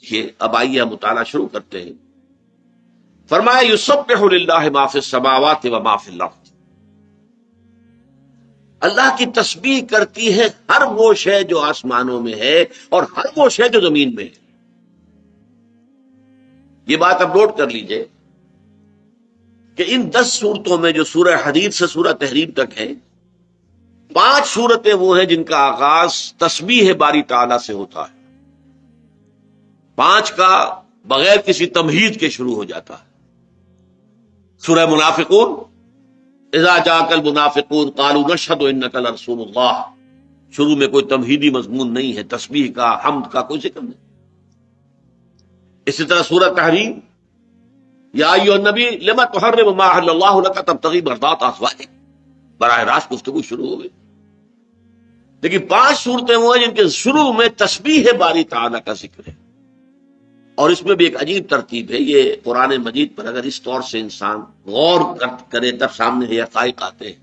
یہ اب آئیے ہم مطالعہ شروع کرتے ہیں. فرمایا یسبح للہ ما فی السماوات و ما فی الارض. اللہ کی تسبیح کرتی ہے ہر وہ شے جو آسمانوں میں ہے اور ہر وہ شے جو زمین میں ہے. یہ بات اب نوٹ کر لیجئے کہ ان 10 صورتوں میں جو سورہ حدید سے سورہ تحریم تک ہے، 5 صورتیں وہ ہیں جن کا آغاز تسبیح باری تعالیٰ سے ہوتا ہے. 5 کا بغیر کسی تمہید کے شروع ہو جاتا ہے. سورہ منافقون، اذا جاءک المنافقون قالوا نشهد انک لرسول اللہ. شروع میں کوئی تمہیدی مضمون نہیں ہے، تسبیح کا، حمد کا کوئی ذکر نہیں. اسی طرح سورہ تحریم، یا ایھا النبی لما تحرم ما احل اللہ لک تبتغی مرضات ازواجک، براہ راست گفتگو شروع ہو گئی. لیکن 5 صورتیں وہ ہیں جن کے شروع میں تسبیح باری تعالیٰ کا ذکر ہے. اور اس میں بھی ایک عجیب ترتیب ہے. یہ قرآن مجید پر اگر اس طور سے انسان غور کرے تب سامنے یہ حقائق آتے ہیں.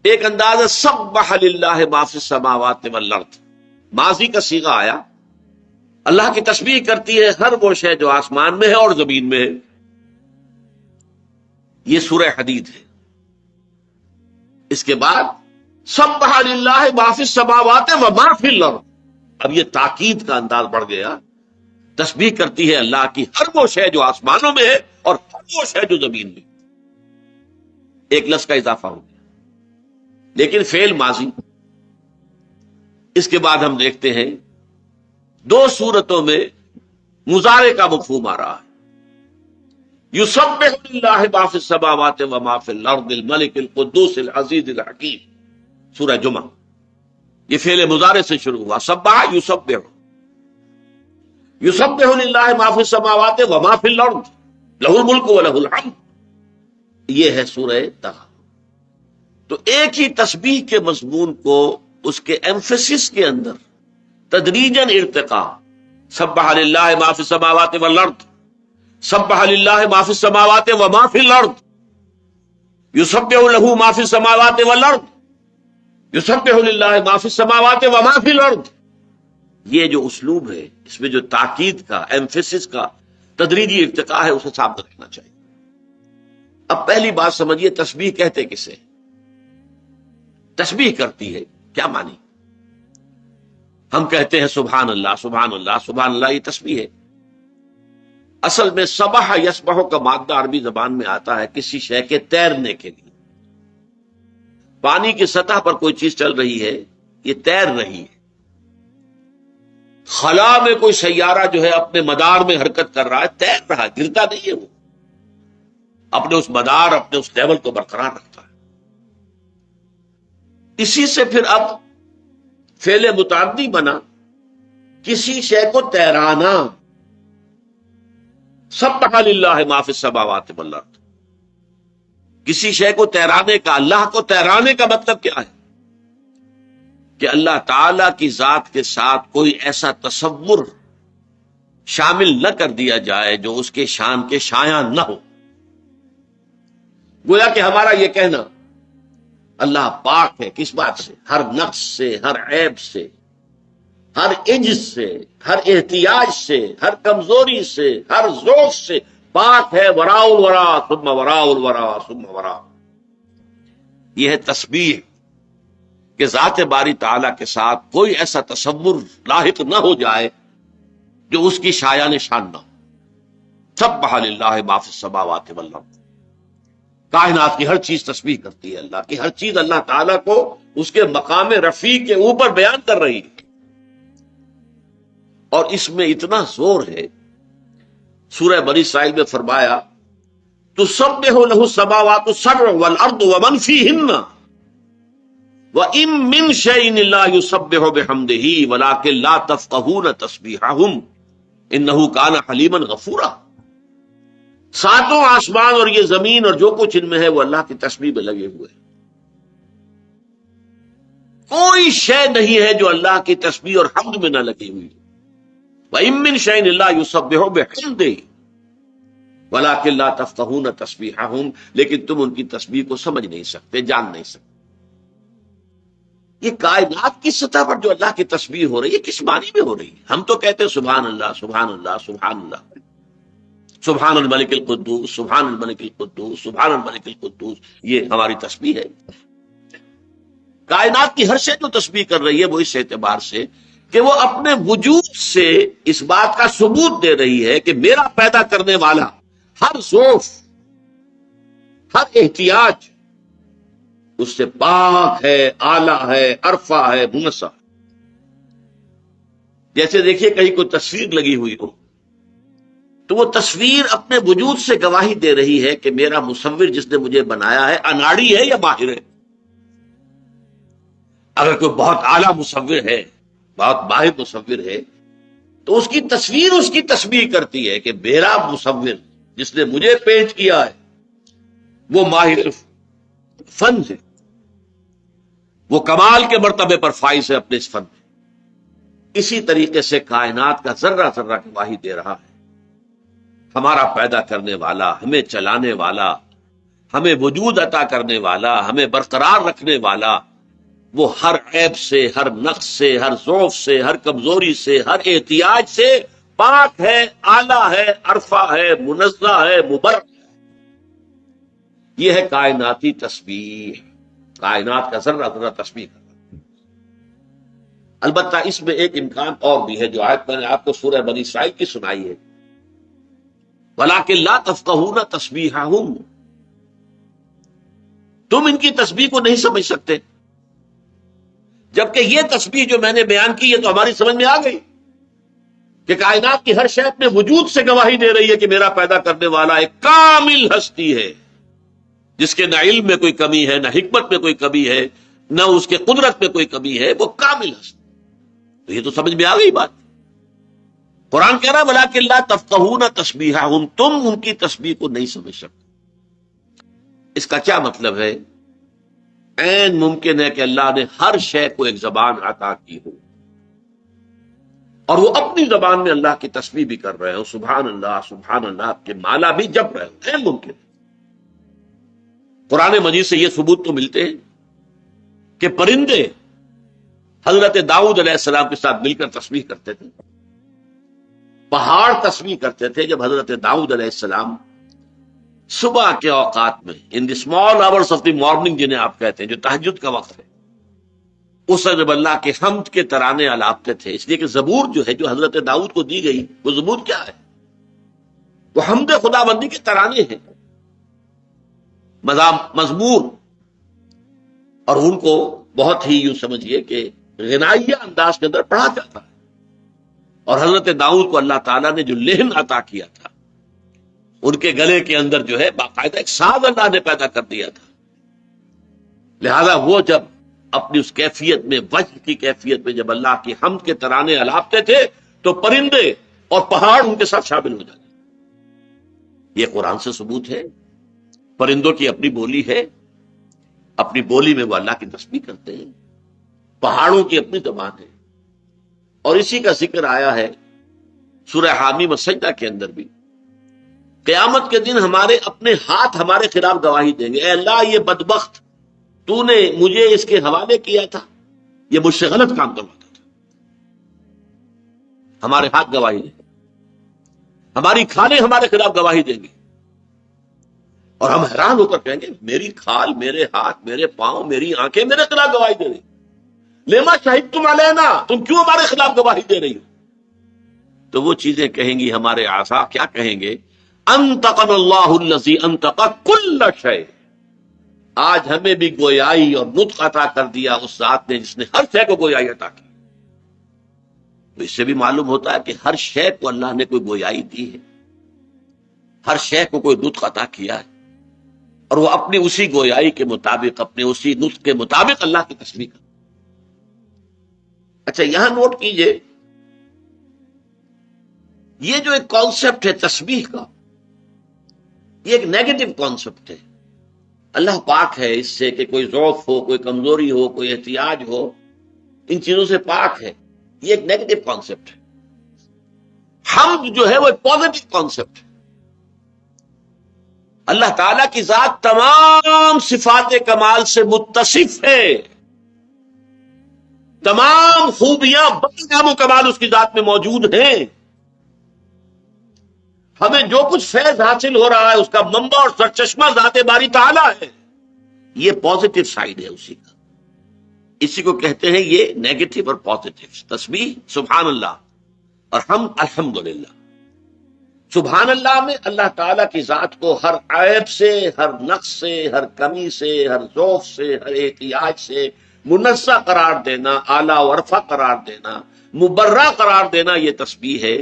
ایک انداز ہے سبح للہ ما فی السماوات والارض، ماضی کا صیغہ آیا. اللہ کی تسبیح کرتی ہے ہر وہ شے جو آسمان میں ہے اور زمین میں ہے. یہ سورہ حدید ہے. اس کے بعد سبح للہ ما فی السماوات وما فی الارض. اب یہ تاکید کا انداز بڑھ گیا. تسبیح کرتی ہے اللہ کی ہر وہ شے جو آسمانوں میں ہے اور ہر وہ شے جو زمین میں. ایک لفظ کا اضافہ ہو گیا لیکن فعل ماضی. اس کے بعد ہم دیکھتے ہیں 2 صورتوں میں مضارع کا مفہوم آ رہا ہے. یسبح للہ ما فی السماوات وما فی الارض الملک القدوس العزیز الحکیم. سورہ جمعہ. یہ فعل مضارع سے شروع ہوا. سبح یسبح، یسبح للہ ما فی السماوات وما فی الارض لہ الملک ولہ الحمد. یہ ہے سورہ طہ. تو ایک ہی تسبیح کے مضمون کو اس کے ایمفیسس کے اندر تدریجاً ارتقاء. سبح للہ ما فی السماوات والارض، سبح للہ ما فی السماوات وما فی الارض، یسبح لہ ما فی السماوات والارض، یسبح للہ ما فی السماوات وما فی الارض. یہ جو اسلوب ہے اس میں جو تاکید کا، ایمفیسس کا تدریجی ارتقاء ہے اسے سامنے رکھنا چاہیے. اب پہلی بات سمجھیے تسبیح کہتے کسے؟ تسبیح کرتی ہے کیا معنی؟ ہم کہتے ہیں سبحان اللہ سبحان اللہ سبحان اللہ، یہ تسبیح ہے. اصل میں سبح یسبح کا مادہ عربی زبان میں آتا ہے کسی شے کے تیرنے کے لیے. پانی کی سطح پر کوئی چیز چل رہی ہے، یہ تیر رہی ہے. خلا میں کوئی سیارہ جو ہے اپنے مدار میں حرکت کر رہا ہے، تیر رہا ہے، گرتا نہیں ہے. وہ اپنے اس مدار، اپنے اس لیول کو برقرار رکھتا ہے. اسی سے پھر اب فعل متعدی بنا کسی شے کو تیرانا. سبح للہ ما فی السماوات والارض، کسی شے کو تیرانے کا، اللہ کو تیرانے کا مطلب کیا ہے؟ کہ اللہ تعالی کی ذات کے ساتھ کوئی ایسا تصور شامل نہ کر دیا جائے جو اس کے شان کے شایاں نہ ہو. گویا کہ ہمارا یہ کہنا اللہ پاک ہے کس بات سے؟ ہر نقص سے، ہر عیب سے، ہر عجز سے، ہر احتیاج سے، ہر کمزوری سے، ہر ذوق سے پاک ہے. وراء الورا ثم وراء الورا ثم وراء. یہ ہے تسبیح کہ ذات باری تعالیٰ کے ساتھ کوئی ایسا تصور لاحق نہ ہو جائے جو اس کی شایان شان نہ ہو. سبح للہ ما فی السماوات والارض. کائنات کی ہر چیز تسبیح کرتی ہے اللہ کی. ہر چیز اللہ تعالیٰ کو اس کے مقام رفیع کے اوپر بیان کر رہی ہے. اور اس میں اتنا زور ہے، سورہ بنی اسرائیل میں فرمایا تسبح لہ السماوات السبع والارض ومن فیہن وَإِن مِّن شَيْءٍ لَّا يُسَبِّحُ بِحَمْدِهِ وَلَٰكِن لَّا تَفْقَهُونَ تَسْبِيحَهُمْ إِنَّهُ كَانَ حَلِيمًا غَفُورًا. 7 آسمان اور یہ زمین اور جو کچھ ان میں ہے وہ اللہ کی تسبیح میں لگے ہوئے ہیں. کوئی شے نہیں ہے جو اللہ کی تسبیح اور حمد میں نہ لگی ہوئی. وَإِن مِّن شَيْءٍ لَّا يُسَبِّحُ بِحَمْدِهِ وَلَٰكِن لَّا تَفْقَهُونَ تَسْبِيحَهُمْ، لیکن تم ان کی تسبیح کو سمجھ نہیں سکتے، جان نہیں سکتے. یہ کائنات کی سطح پر جو اللہ کی تسبیح ہو رہی ہے کس معنی میں ہو رہی ہے؟ ہم تو کہتے ہیں سبحان اللہ سبحان اللہ سبحان اللہ، سبحان الملک القدوس سبحان الملک القدوس سبحان الملک القدوس، یہ ہماری تسبیح ہے۔ کائنات کی ہر شے جو تسبیح کر رہی ہے وہ اس اعتبار سے کہ وہ اپنے وجود سے اس بات کا ثبوت دے رہی ہے کہ میرا پیدا کرنے والا ہر ذوف، ہر احتیاج اس سے پاک ہے، اعلیٰ ہے، عرفہ ہے، منصہ۔ جیسے دیکھیے کہیں کوئی تصویر لگی ہوئی ہو تو وہ تصویر اپنے وجود سے گواہی دے رہی ہے کہ میرا مصور جس نے مجھے بنایا ہے اناڑی ہے یا ماہر ہے۔ اگر کوئی بہت اعلیٰ مصور ہے، بہت ماہر مصور ہے، تو اس کی تصویر اس کی تسبیح کرتی ہے کہ میرا مصور جس نے مجھے پینٹ کیا ہے وہ ماہر فن ہے، وہ کمال کے مرتبے پر فائز ہے اپنے اس فن میں۔ اسی طریقے سے کائنات کا ذرہ ذرہ گواہی دے رہا ہے ہمارا پیدا کرنے والا، ہمیں چلانے والا، ہمیں وجود عطا کرنے والا، ہمیں برقرار رکھنے والا، وہ ہر عیب سے، ہر نقص سے، ہر ضعف سے، ہر کمزوری سے، ہر احتیاج سے پاک ہے، اعلیٰ ہے، عرفہ ہے، منزہ ہے، مبرک ہے۔ یہ ہے کائناتی تسبیح، کائنات کا ذرہ ذرہ تسبیح کرنا۔ البتہ اس میں ایک امکان اور بھی ہے جو آیت میں نے آپ کو سورہ بنی اسرائیل کی سنائی ہے، وَلَٰكِن لَا تَفْقَهُونَ تَسْبِيحَهُمْ، تم ان کی تسبیح کو نہیں سمجھ سکتے، جبکہ یہ تسبیح جو میں نے بیان کی یہ تو ہماری سمجھ میں آ گئی کہ کائنات کی ہر شے اپنے وجود سے گواہی دے رہی ہے کہ میرا پیدا کرنے والا ایک کامل ہستی ہے، جس کے نہ علم میں کوئی کمی ہے، نہ حکمت میں کوئی کمی ہے، نہ اس کے قدرت میں کوئی کمی ہے، وہ کامل ہستی۔ تو یہ تو سمجھ میں آ گئی بات۔ قرآن کہہ رہا ہے وَلَٰكِن لَا تَفْقَهُونَ تَسْبِيحَهُمْ، تم ان کی تسبیح کو نہیں سمجھ سکتے۔ اس کا کیا مطلب ہے؟ عین ممکن ہے کہ اللہ نے ہر شے کو ایک زبان عطا کی ہو اور وہ اپنی زبان میں اللہ کی تسبیح بھی کر رہے ہو، سبحان اللہ کے مالا بھی جپ رہے ہو، عین ممکن ہے۔ قرآن مجید سے یہ ثبوت تو ملتے ہیں کہ پرندے حضرت داؤد علیہ السلام کے ساتھ مل کر تسبیح کرتے تھے، پہاڑ تسبیح کرتے تھے۔ جب حضرت داؤد علیہ السلام صبح کے اوقات میں in the small hours of the morning جنہیں آپ کہتے ہیں، جو تہجد کا وقت ہے، اس وقت جب اللہ کے حمد کے ترانے الاپتے تھے، اس لیے کہ زبور جو ہے جو حضرت داؤد کو دی گئی وہ زبور کیا ہے؟ وہ حمد خدا بندی کے ترانے ہیں، مزمور، اور ان کو بہت ہی یوں سمجھیے کہ غنائیہ انداز کے اندر پڑھا جاتا ہے۔ اور حضرت داؤد کو اللہ تعالیٰ نے جو لہن عطا کیا تھا، ان کے گلے کے اندر جو ہے باقاعدہ ایک ساز اللہ نے پیدا کر دیا تھا، لہذا وہ جب اپنی اس کیفیت میں، وجہ کی کیفیت میں جب اللہ کی حمد کے ترانے الاپتے تھے تو پرندے اور پہاڑ ان کے ساتھ شامل ہو جاتے۔ یہ قرآن سے ثبوت ہے۔ پرندوں کی اپنی بولی ہے، اپنی بولی میں وہ اللہ کی تسبیح کرتے ہیں، پہاڑوں کی اپنی زبان ہے، اور اسی کا ذکر آیا ہے سورہ حامیم السجدہ کے اندر بھی۔ قیامت کے دن ہمارے اپنے ہاتھ ہمارے خلاف گواہی دیں گے، اے اللہ یہ بدبخت تو نے مجھے اس کے حوالے کیا تھا، یہ مجھ سے غلط کام کرواتا تھا۔ ہمارے ہاتھ گواہی دیں گے، ہماری کھالیں ہمارے خلاف گواہی دیں گے، اور ہم حیران ہو کر کہیں گے میری کھال، میرے ہاتھ، میرے پاؤں، میری آنکھیں میرے خلاف گواہی دے رہی، لما شہدتم علینا، تم کیوں ہمارے خلاف گواہی دے رہی ہو؟ تو وہ چیزیں کہیں گی ہمارے اعضاء، کیا کہیں گے؟ انطقنا اللہ الذی انطق کل شیء، آج ہمیں بھی گویائی اور نطق عطا کر دیا اس ذات نے جس نے ہر شے کو گویائی عطا کی۔ تو اس سے بھی معلوم ہوتا ہے کہ ہر شے کو اللہ نے کوئی گویائی دی ہے، ہر شے کو کوئی نطق عطا کیا ہے، اور وہ اپنی اسی گویائی کے مطابق، اپنے اسی نطق کے مطابق اللہ کی تسبیح کرتا۔ اچھا یہاں نوٹ کیجئے، یہ جو ایک کانسیپٹ ہے تسبیح کا، یہ ایک نیگیٹو کانسیپٹ ہے۔ اللہ پاک ہے اس سے کہ کوئی ضعف ہو، کوئی کمزوری ہو، کوئی احتیاج ہو، ان چیزوں سے پاک ہے، یہ ایک نیگیٹو کانسیپٹ ہے۔ حمد جو ہے وہ ایک پازیٹو کانسیپٹ ہے۔ اللہ تعالیٰ کی ذات تمام صفات کمال سے متصف ہے، تمام خوبیاں بتمام و کمال اس کی ذات میں موجود ہیں. ہمیں جو کچھ فیض حاصل ہو رہا ہے اس کا منبع اور سرچشمہ ذات باری تعالی ہے. یہ پازیٹو سائیڈ ہے اسی کا. اسی کو کہتے ہیں یہ نیگیٹو اور پازیٹو. تسبیح سبحان اللہ اور حمد الحمدللہ. سبحان اللہ میں اللہ تعالیٰ کی ذات کو ہر عیب سے، ہر نقص سے، ہر کمی سے، ہر ضعف سے، ہر احتیاج سے منزہ قرار دینا، اعلیٰ ورفع قرار دینا، مبرہ قرار دینا، یہ تسبیح ہے.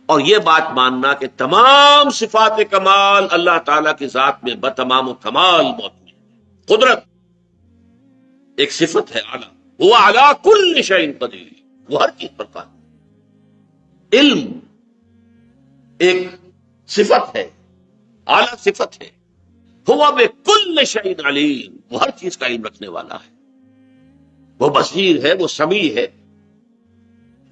اور یہ بات ماننا کہ تمام صفات کمال اللہ تعالیٰ کی ذات میں بتمام و کمال موجود ہے. قدرت ایک صفت ہے اعلیٰ، وہ اعلیٰ کل شیء قدیر، وہ ہر چیز پر قادر. علم ایک صفت ہے، اعلیٰ صفت ہے. ہوا بکل شیء علیم، وہ ہر چیز کا علم رکھنے والا ہے، وہ بصیر ہے، وہ سمیع ہے.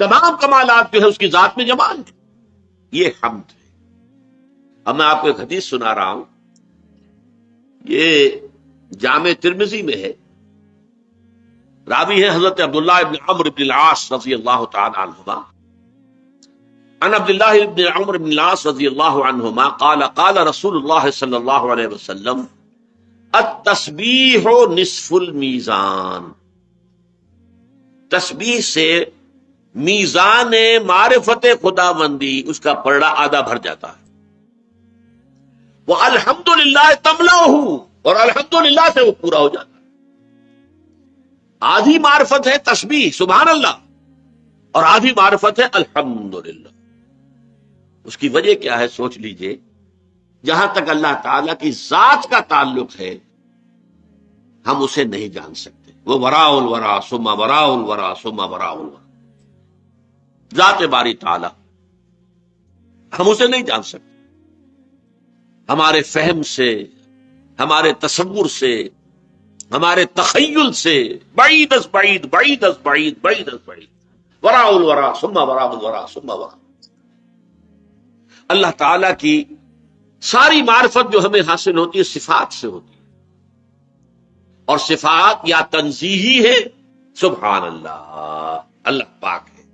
تمام کمالات جو ہے اس کی ذات میں جمال ہے. یہ حمد ہے. اب میں آپ کو ایک حدیث سنا رہا ہوں، یہ جامع ترمذی میں ہے. راوی ہے حضرت عبداللہ ابن عمرو بن العاص رضی اللہ تعالی عنہما. عن عبد الله بن عمرو بن العاص رضی اللہ عنہما قال قال رسول اللہ صلی اللہ علیہ وسلم التسبیح نصف المیزان. تسبیح سے میزان معرفت خداوندی اس کا پلڑا آدھا بھر جاتا ہے. وَالْحَمْدُلِلَّهِ تَمْلَأُهُ، اور الحمدللہ سے وہ پورا ہو جاتا ہے. آدھی معرفت ہے تسبیح سبحان اللہ، اور آدھی معرفت ہے الحمدللہ. اس کی وجہ کیا ہے سوچ لیجئے. جہاں تک اللہ تعالی کی ذات کا تعلق ہے ہم اسے نہیں جان سکتے. وہ وراء الورا ثم وراء الورا ثم وراء الورا، ذات باری تعالی ہم اسے نہیں جان سکتے. ہمارے فہم سے، ہمارے تصور سے، ہمارے تخیل سے بعید از بعید، بعید از بعید، بعید از بعید. وراء الورا ثم وراء الورا ثم وراء. اللہ تعالی کی ساری معرفت جو ہمیں حاصل ہوتی ہے صفات سے ہوتی ہے، اور صفات یا تنزیہی ہے سبحان اللہ، اللہ پاک ہے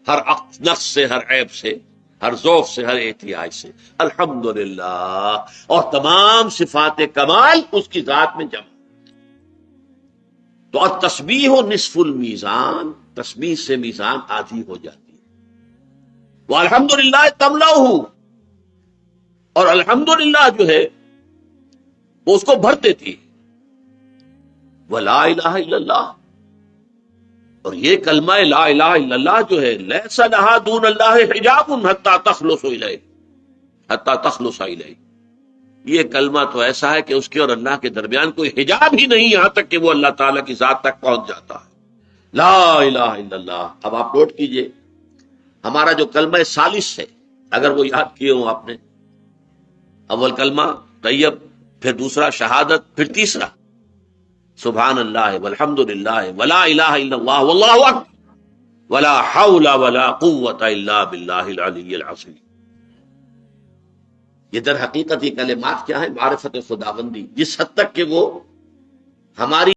ہر نقص سے، ہر عیب سے، ہر ضعف سے، ہر احتیاج سے. الحمدللہ، اور تمام صفات کمال اس کی ذات میں جمع. تو التسبیح نصف المیزان، تسبیح سے میزان آدھی ہو جاتی ہے. والحمدللہ تملأہ، اور الحمدللہ جو ہے وہ اس کو بھر دیتی ہے. ولا الہ الا اللہ، اور یہ کلمہ لا الہ الا اللہ جو ہے لیس لہا دون اللہ حجاب حتی تخلص الیہ، حتی تخلص الیہ. یہ کلمہ تو ایسا ہے کہ اس کے اور اللہ کے درمیان کوئی حجاب ہی نہیں یہاں تک کہ وہ اللہ تعالیٰ کی ذات تک پہنچ جاتا ہے. لا الہ الا اللہ. اب آپ نوٹ کیجئے ہمارا جو کلمہ ثالث ہے، اگر وہ یاد کیے ہوں آپ نے، اول کلمہ طیب، پھر دوسرا شہادت، پھر تیسرا سبحان اللہ والحمد للہ ولا الہ الا اللہ واللہ اکبر ولا حول ولا قوت الا باللہ العلی العظیم. یہ در حقیقت یہ کلمات کیا ہے؟ معرفت خداوندی، جس حد تک کہ وہ ہماری